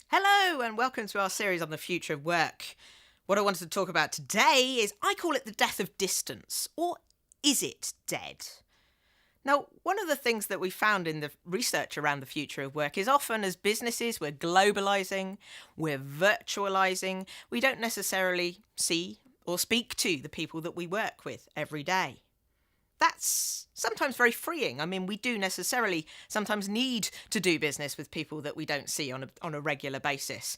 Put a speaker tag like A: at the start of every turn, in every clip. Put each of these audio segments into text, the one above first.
A: Hello and welcome to our series on the future of work. What I wanted to talk about today is I call it the death of distance, or is it dead? Now, one of the things that we found in the research around the future of work is often as businesses we're globalising, we're virtualising, we don't necessarily see or speak to the people that we work with every day. That's sometimes very freeing. I mean, we do necessarily sometimes need to do business with people that we don't see on a regular basis.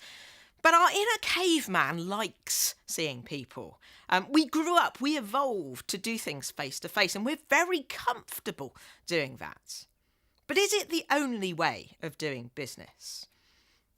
A: But our inner caveman likes seeing people. We grew up, we evolved to do things face to face, and we're very comfortable doing that. But is it the only way of doing business?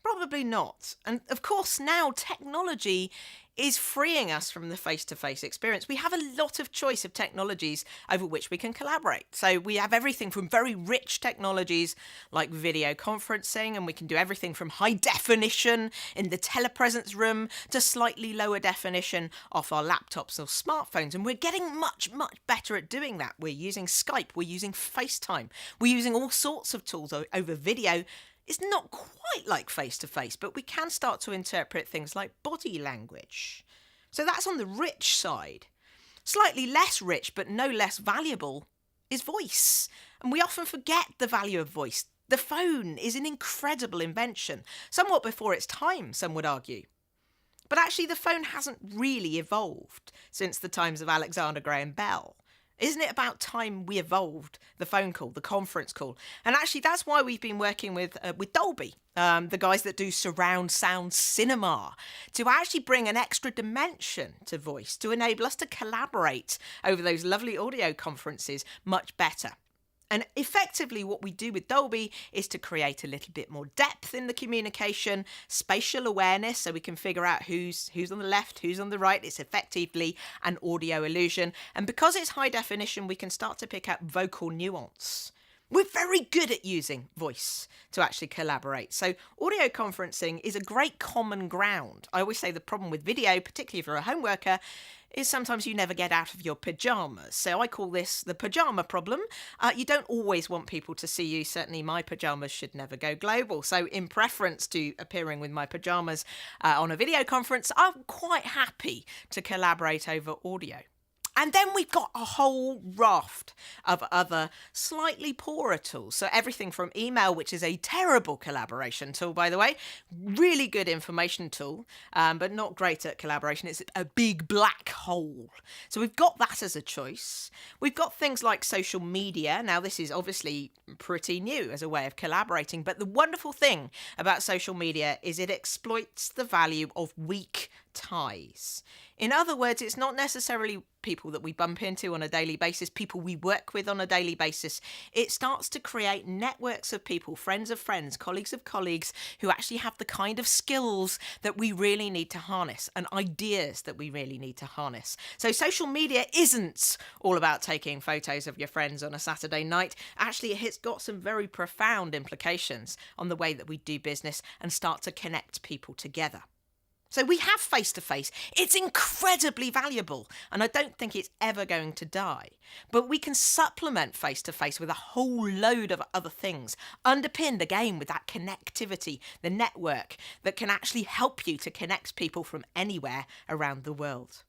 A: Probably not. And of course, now technology is freeing us from the face-to-face experience. We have a lot of choice of technologies over which we can collaborate. So we have everything from very rich technologies like video conferencing, and we can do everything from high definition in the telepresence room to slightly lower definition off our laptops or smartphones. And we're getting much better at doing that. We're using Skype, we're using FaceTime, we're using all sorts of tools over video. It's not quite like face-to-face, but we can start to interpret things like body language. So that's on the rich side. Slightly less rich, but no less valuable, is voice. And we often forget the value of voice. The phone is an incredible invention, somewhat before its time, some would argue. But actually, the phone hasn't really evolved since the times of Alexander Graham Bell. Isn't it about time we evolved the phone call, the conference call? And actually, that's why we've been working with Dolby, the guys that do surround sound cinema, to actually bring an extra dimension to voice, to enable us to collaborate over those lovely audio conferences much better. And effectively what we do with Dolby is to create a little bit more depth in the communication, spatial awareness, so we can figure out who's on the left, who's on the right. It's effectively an audio illusion. And because it's high definition, we can start to pick up vocal nuance. We're very good at using voice to actually collaborate. So audio conferencing is a great common ground. I always say the problem with video, particularly if you're a home worker, is sometimes you never get out of your pyjamas. So I call this the pyjama problem. You don't always want people to see you. Certainly my pyjamas should never go global. So in preference to appearing with my pyjamas on a video conference, I'm quite happy to collaborate over audio. And then we've got a whole raft of other slightly poorer tools. So everything from email, which is a terrible collaboration tool, by the way, really good information tool, but not great at collaboration. It's a big black hole. So we've got that as a choice. We've got things like social media. Now, this is obviously pretty new as a way of collaborating, but the wonderful thing about social media is it exploits the value of weak ties. In other words, it's not necessarily people that we bump into on a daily basis, people we work with on a daily basis. It starts to create networks of people, friends of friends, colleagues of colleagues, who actually have the kind of skills that we really need to harness and ideas that we really need to harness. So social media isn't all about taking photos of your friends on a Saturday night. Actually, it's got some very profound implications on the way that we do business and start to connect people together. So we have face-to-face. It's incredibly valuable, and I don't think it's ever going to die. But we can supplement face-to-face with a whole load of other things, underpinned again with that connectivity, the network that can actually help you to connect people from anywhere around the world.